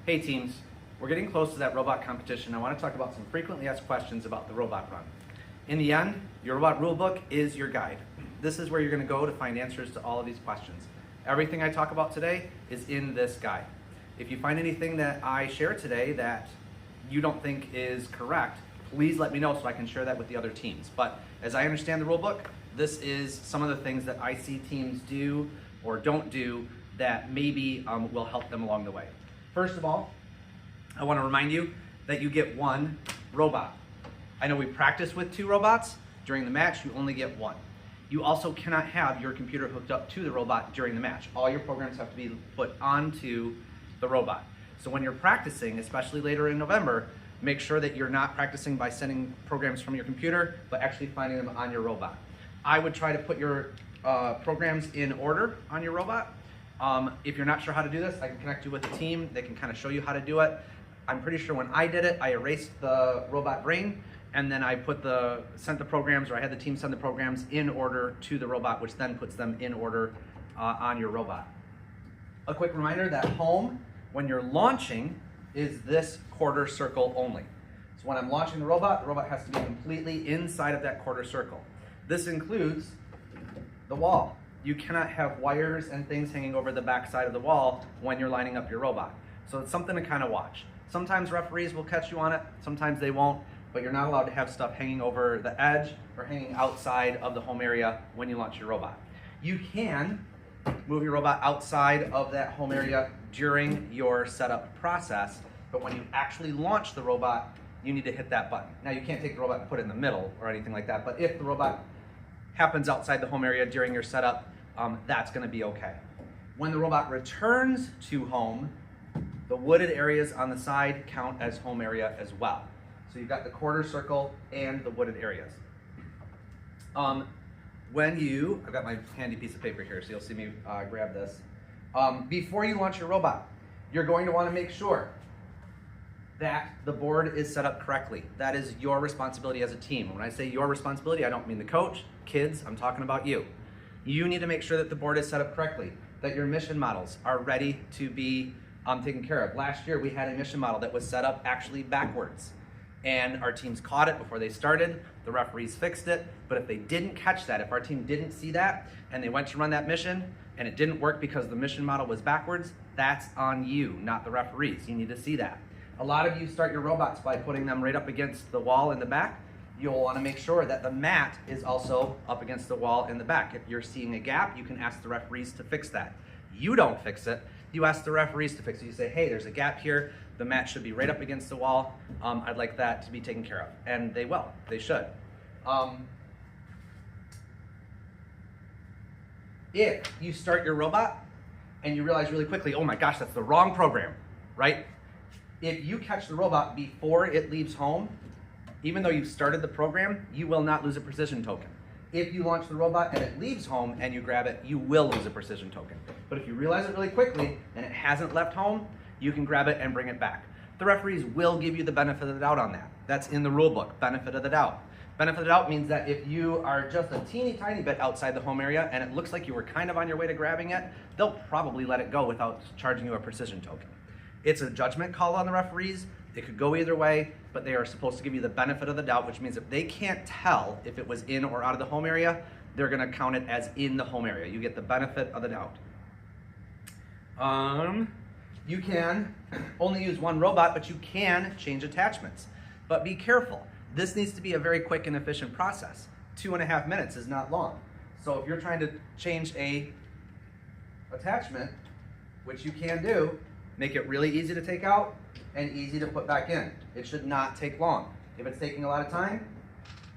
Hey teams, we're getting close to that robot competition. I want to talk about some frequently asked questions about the robot run. In the end, your robot rulebook is your guide. This is where you're going to go to find answers to all of these questions. Everything I talk about today is in this guide. If you find anything that I share today that you don't think is correct, please let me know so I can share that with the other teams. But as I understand the rulebook, this is some of the things that I see teams do or don't do that maybe will help them along the way. First of all, I want to remind you that you get one robot. I know we practice with 2 robots. During the match, you only get 1. You also cannot have your computer hooked up to the robot during the match. All your programs have to be put onto the robot. So when you're practicing, especially later in November, make sure that you're not practicing by sending programs from your computer, but actually finding them on your robot. I would try to put your programs in order on your robot. If you're not sure how to do this, I can connect you with a team. They can kind of show you how to do it. I'm pretty sure when I did it, I erased the robot brain, and then I sent the programs, or I had the team send the programs in order to the robot, which then puts them in order on your robot. A quick reminder that home, when you're launching, is this quarter circle only. So when I'm launching the robot has to be completely inside of that quarter circle. This includes the wall. You cannot have wires and things hanging over the back side of the wall when you're lining up your robot. So it's something to kind of watch. Sometimes referees will catch you on it, sometimes they won't, but you're not allowed to have stuff hanging over the edge or hanging outside of the home area when you launch your robot. You can move your robot outside of that home area during your setup process, but when you actually launch the robot, you need to hit that button. Now you can't take the robot and put it in the middle or anything like that, but if the robot happens outside the home area during your setup, that's going to be okay. When the robot returns to home, the wooded areas on the side count as home area as well. So you've got the quarter circle and the wooded areas. I've got my handy piece of paper here, so you'll see me grab this. Before you launch your robot, you're going to want to make sure that the board is set up correctly. That is your responsibility as a team. When I say your responsibility, I don't mean the coach, kids, I'm talking about you. You need to make sure that the board is set up correctly, that your mission models are ready to be taken care of. Last year we had a mission model that was set up actually backwards, and our teams caught it before they started. The referees fixed it, but if they didn't catch that, if our team didn't see that and they went to run that mission and it didn't work because the mission model was backwards, that's on you, not the referees. You need to see that. A lot of you start your robots by putting them right up against the wall in the back. You'll want to make sure that the mat is also up against the wall in the back. If you're seeing a gap, you can ask the referees to fix that. You don't fix it, you ask the referees to fix it. You say, hey, there's a gap here, the mat should be right up against the wall, I'd like that to be taken care of. And they will, they should. If you start your robot and you realize really quickly, oh my gosh, that's the wrong program, right? If you catch the robot before it leaves home, even though you've started the program, you will not lose a precision token. If you launch the robot and it leaves home and you grab it, you will lose a precision token. But if you realize it really quickly and it hasn't left home, you can grab it and bring it back. The referees will give you the benefit of the doubt on that. That's in the rule book, benefit of the doubt. Benefit of the doubt means that if you are just a teeny tiny bit outside the home area and it looks like you were kind of on your way to grabbing it, they'll probably let it go without charging you a precision token. It's a judgment call on the referees. It could go either way, but they are supposed to give you the benefit of the doubt, which means if they can't tell if it was in or out of the home area, they're going to count it as in the home area. You get the benefit of the doubt. You can only use one robot, but you can change attachments. But be careful. This needs to be a very quick and efficient process. 2.5 minutes is not long. So if you're trying to change a attachment, which you can do, make it really easy to take out and easy to put back in. It should not take long. If it's taking a lot of time,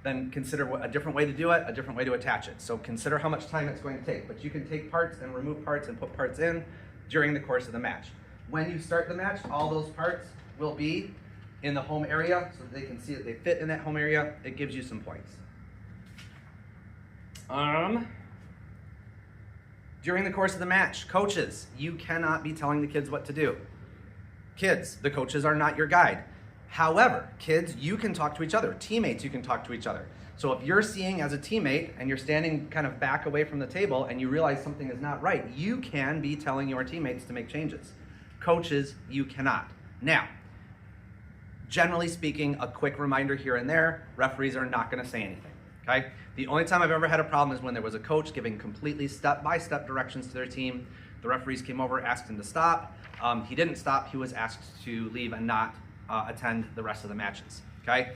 then consider a different way to do it, a different way to attach it. So consider how much time it's going to take. But you can take parts and remove parts and put parts in during the course of the match. When you start the match, all those parts will be in the home area so that they can see that they fit in that home area. It gives you some points. During the course of the match, coaches, you cannot be telling the kids what to do. Kids, the coaches are not your guide. However, kids, you can talk to each other. Teammates, you can talk to each other. So if you're seeing as a teammate and you're standing kind of back away from the table and you realize something is not right, you can be telling your teammates to make changes. Coaches, you cannot. Now, generally speaking, a quick reminder here and there, referees are not gonna say anything, okay? The only time I've ever had a problem is when there was a coach giving completely step-by-step directions to their team. The referees came over, asked him to stop. He didn't stop, he was asked to leave and not attend the rest of the matches, okay?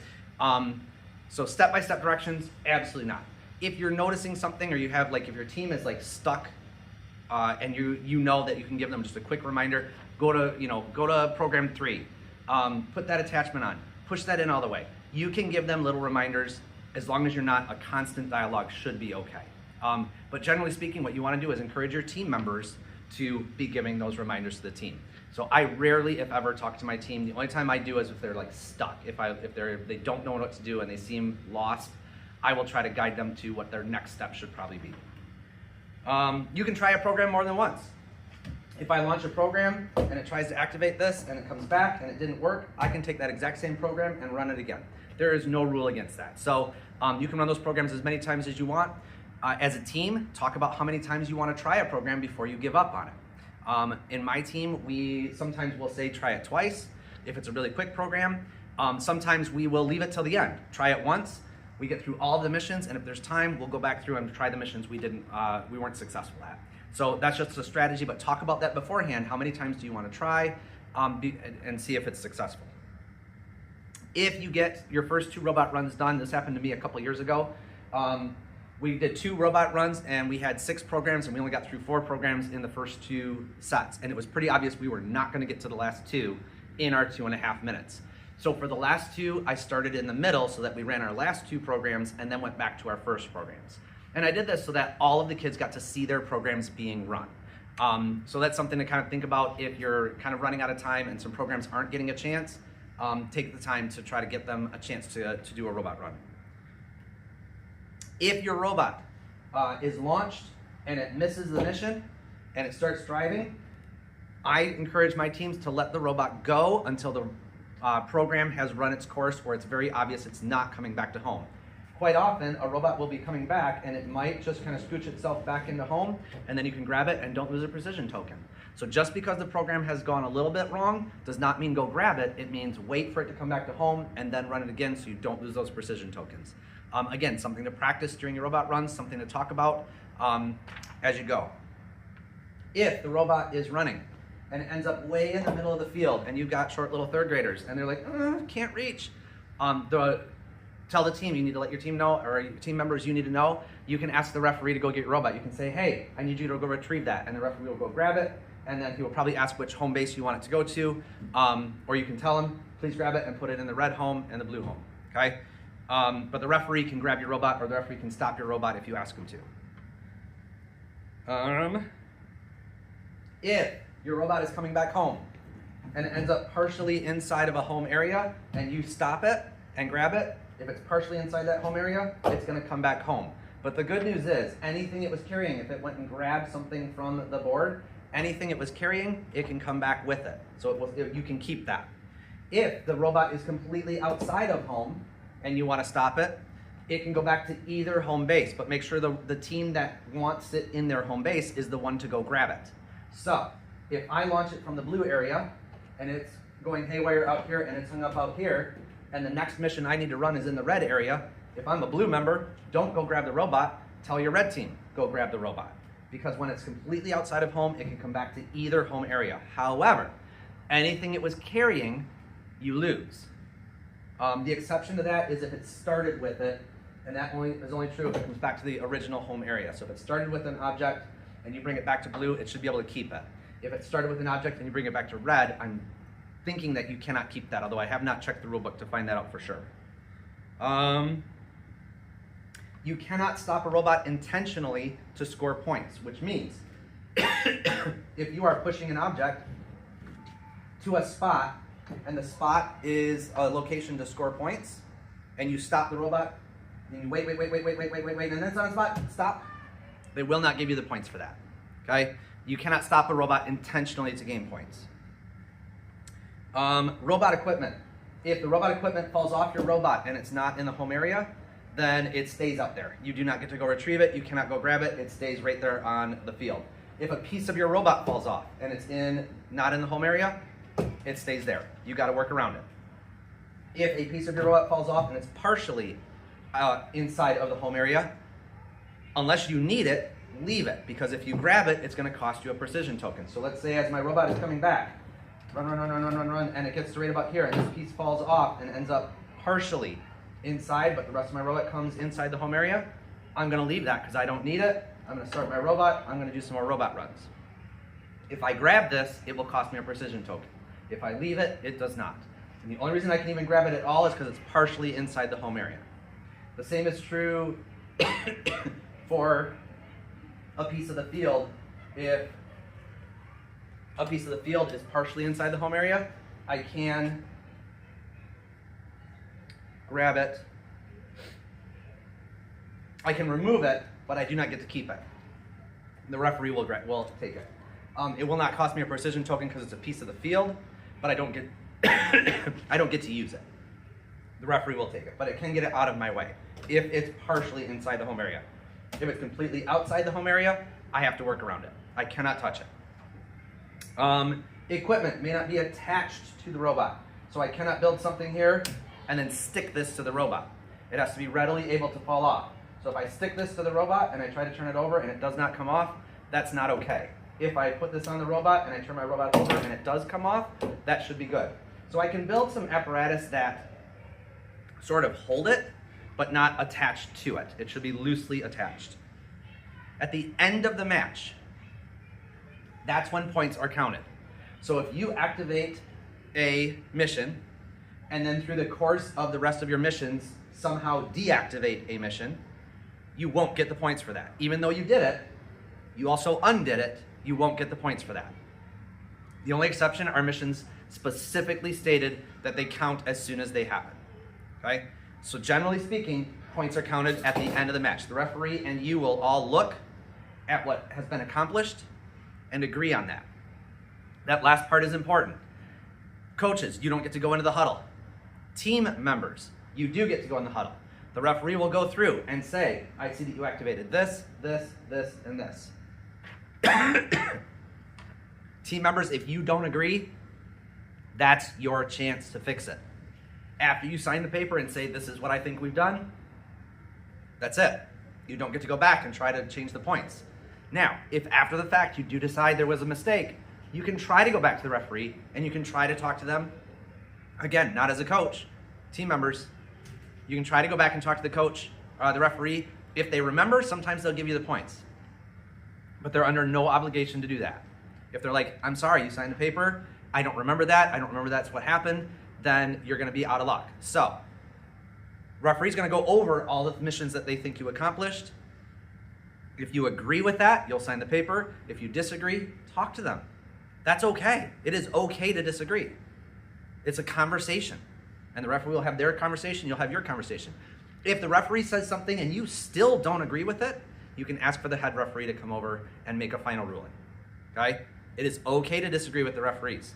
So step-by-step directions, absolutely not. If you're noticing something, or you have, like, if your team is like stuck and you know that you can give them just a quick reminder, go to program 3, put that attachment on, push that in all the way. You can give them little reminders as long as you're not a constant dialogue, should be okay. But generally speaking, what you want to do is encourage your team members to be giving those reminders to the team. So I rarely, if ever, talk to my team. The only time I do is if they're like stuck, if they don't know what to do and they seem lost, I will try to guide them to what their next step should probably be. You can try a program more than once. If I launch a program and it tries to activate this and it comes back and it didn't work, I can take that exact same program and run it again. There is no rule against that. So you can run those programs as many times as you want. As a team, talk about how many times you want to try a program before you give up on it. In my team, we sometimes will say try it twice if it's a really quick program. Sometimes we will leave it till the end. Try it once, we get through all of the missions, and if there's time, we'll go back through and try the missions we weren't successful at. So that's just a strategy, but talk about that beforehand. How many times do you want to try and see if it's successful? If you get your first 2 robot runs done, this happened to me a couple years ago. We did 2 robot runs and we had 6 programs and we only got through 4 programs in the first 2 sets. And it was pretty obvious we were not gonna get to the last 2 in our 2.5 minutes. So for the last 2, I started in the middle so that we ran our last 2 programs and then went back to our first programs. And I did this so that all of the kids got to see their programs being run. So that's something to kind of think about if you're kind of running out of time and some programs aren't getting a chance. Take the time to try to get them a chance to do a robot run. If your robot is launched and it misses the mission and it starts driving, I encourage my teams to let the robot go until the program has run its course or it's very obvious it's not coming back to home. Quite often, a robot will be coming back and it might just kind of scooch itself back into home, and then you can grab it and don't lose a precision token. So just because the program has gone a little bit wrong does not mean go grab it. It means wait for it to come back to home and then run it again so you don't lose those precision tokens. Again, something to practice during your robot runs, something to talk about as you go. If the robot is running and it ends up way in the middle of the field and you've got short little 3rd graders and they're like, can't reach, tell the team, you need to let your team know, or your team members, you need to know. You can ask the referee to go get your robot. You can say, hey, I need you to go retrieve that, and the referee will go grab it, and then he will probably ask which home base you want it to go to, or you can tell him, please grab it and put it in the red home and the blue home, okay? But the referee can grab your robot, or the referee can stop your robot if you ask him to. If your robot is coming back home, and it ends up partially inside of a home area, and you stop it and grab it, if it's partially inside that home area, it's going to come back home. But the good news is, anything it was carrying, if it went and grabbed something from the board, anything it was carrying, it can come back with it. So you can keep that. If the robot is completely outside of home and you want to stop it, it can go back to either home base, but make sure the team that wants it in their home base is the one to go grab it. So if I launch it from the blue area and it's going haywire out here and it's hung up out here, and the next mission I need to run is in the red area, if I'm a blue member, don't go grab the robot, tell your red team, go grab the robot. Because when it's completely outside of home, it can come back to either home area. However, anything it was carrying, you lose. The exception to that is if it started with it, and that is only true if it comes back to the original home area. So if it started with an object and you bring it back to blue, it should be able to keep it. If it started with an object and you bring it back to red, I'm thinking that you cannot keep that, although I have not checked the rule book to find that out for sure. You cannot stop a robot intentionally to score points, which means if you are pushing an object to a spot and the spot is a location to score points, and you stop the robot, and you wait, and then it's on a spot, stop, they will not give you the points for that, okay? You cannot stop a robot intentionally to gain points. Robot equipment. If the robot equipment falls off your robot and it's not in the home area, then it stays up there. You do not get to go retrieve it, you cannot go grab it, it stays right there on the field. If a piece of your robot falls off and it's not in the home area, it stays there. You got to work around it. If a piece of your robot falls off and it's partially inside of the home area, unless you need it, leave it, because if you grab it, it's going to cost you a precision token. So let's say as my robot is coming back, run, and it gets to right about here, and this piece falls off and ends up partially inside, but the rest of my robot comes inside the home area, I'm going to leave that because I don't need it. I'm going to start my robot. I'm going to do some more robot runs. If I grab this, it will cost me a precision token. If I leave it, it does not. And the only reason I can even grab it at all is because it's partially inside the home area. The same is true for a piece of the field. If a piece of the field is partially inside the home area, I can grab it. I can remove it, but I do not get to keep it. The referee will take it. It will not cost me a precision token because it's a piece of the field, but I don't get I don't get to use it. The referee will take it, but it can get it out of my way if it's partially inside the home area. If it's completely outside the home area, I have to work around it. I cannot touch it. Equipment may not be attached to the robot, so I cannot build something here and then stick this to the robot. It has to be readily able to fall off. So if I stick this to the robot and I try to turn it over and it does not come off, that's not okay. If I put this on the robot and I turn my robot over and it does come off, that should be good. So I can build some apparatus that sort of hold it, but not attached to it. It should be loosely attached. At the end of the match, that's when points are counted. So if you activate a mission, and then through the course of the rest of your missions, somehow deactivate a mission, you won't get the points for that. Even though you did it, you also undid it, you won't get the points for that. The only exception are missions specifically stated that they count as soon as they happen. Okay? So generally speaking, points are counted at the end of the match. The referee and you will all look at what has been accomplished and agree on that. That last part is important. Coaches, you don't get to go into the huddle. Team members, you do get to go in the huddle. The referee will go through and say, I see that you activated this, this, this, and this. Team members, if you don't agree, that's your chance to fix it. After you sign the paper and say, this is what I think we've done, that's it. You don't get to go back and try to change the points. Now, if after the fact you do decide there was a mistake, you can try to go back to the referee and you can try to talk to them. Again, not as a coach. Team members, you can try to go back and talk to the coach, the referee. If they remember, sometimes they'll give you the points. But they're under no obligation to do that. If they're like, I'm sorry, you signed the paper, I don't remember that, I don't remember that's what happened, then you're gonna be out of luck. So, referee's gonna go over all the missions that they think you accomplished. If you agree with that, you'll sign the paper. If you disagree, talk to them. That's okay. It is okay to disagree. It's a conversation. And the referee will have their conversation, you'll have your conversation. If the referee says something and you still don't agree with it, you can ask for the head referee to come over and make a final ruling. Okay? It is okay to disagree with the referees.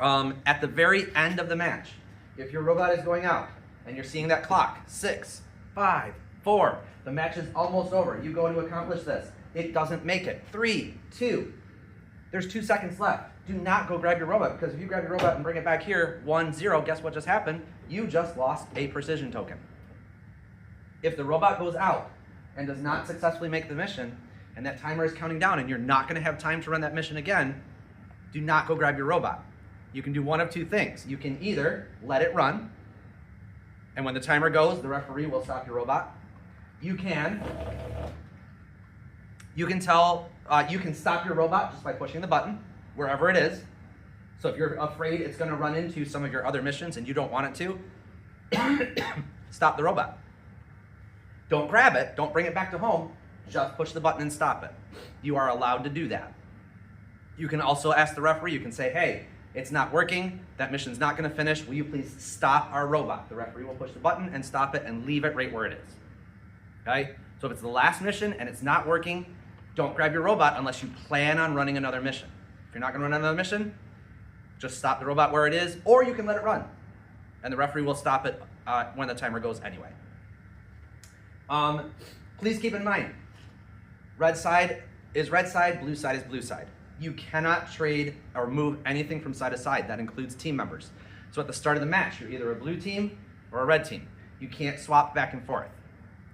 At the very end of the match, if your robot is going out and you're seeing that clock, 6, 5, 4, the match is almost over. You go to accomplish this. It doesn't make it. 3, 2, there's 2 seconds left. Do not go grab your robot, because if you grab your robot and bring it back here, 1, 0, guess what just happened? You just lost a precision token. If the robot goes out and does not successfully make the mission, and that timer is counting down and you're not going to have time to run that mission again, do not go grab your robot. You can do one of 2 things. You can either let it run, and when the timer goes, the referee will stop your robot. You can stop your robot just by pushing the button wherever it is. So if you're afraid it's going to run into some of your other missions and you don't want it to, stop the robot. Don't grab it, don't bring it back to home, just push the button and stop it. You are allowed to do that. You can also ask the referee, you can say, hey, it's not working, that mission's not going to finish, will you please stop our robot? The referee will push the button and stop it and leave it right where it is. Okay? So if it's the last mission and it's not working, don't grab your robot unless you plan on running another mission. If you're not going to run another mission, just stop the robot where it is, or you can let it run. And the referee will stop it when the timer goes anyway. Please keep in mind, red side is red side, blue side is blue side. You cannot trade or move anything from side to side. That includes team members. So at the start of the match, you're either a blue team or a red team. You can't swap back and forth,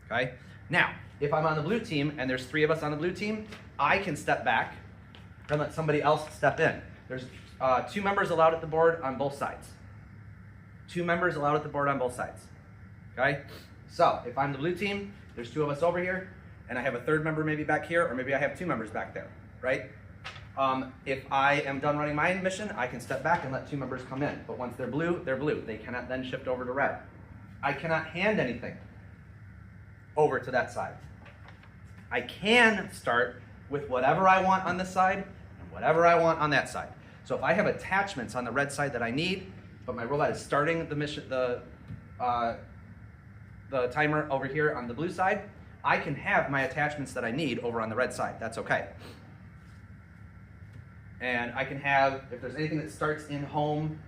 okay? Now, if I'm on the blue team and there's 3 of us on the blue team, I can step back and let somebody else step in. There's 2 members allowed at the board on both sides. 2 members allowed at the board on both sides, okay? So if I'm the blue team, there's 2 of us over here, and I have a 3rd member maybe back here, or maybe I have 2 members back there, right? If I am done running my mission, I can step back and let 2 members come in. But once they're blue, they're blue. They cannot then shift over to red. I cannot hand anything over to that side. I can start with whatever I want on this side and whatever I want on that side. So if I have attachments on the red side that I need, but my robot is starting the mission, the timer over here on the blue side, I can have my attachments that I need over on the red side. That's okay. And I can have, if there's anything that starts in home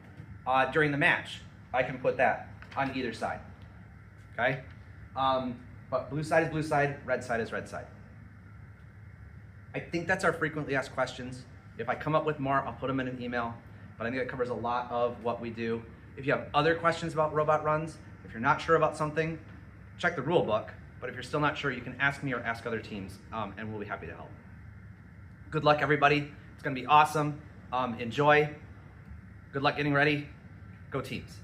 during the match, I can put that on either side, okay? But blue side is blue side, red side is red side. I think that's our frequently asked questions. If I come up with more, I'll put them in an email, but I think that covers a lot of what we do. If you have other questions about robot runs, if you're not sure about something, check the rule book, but if you're still not sure, you can ask me or ask other teams, and we'll be happy to help. Good luck, everybody. It's gonna be awesome. Enjoy. Good luck getting ready. Go teams.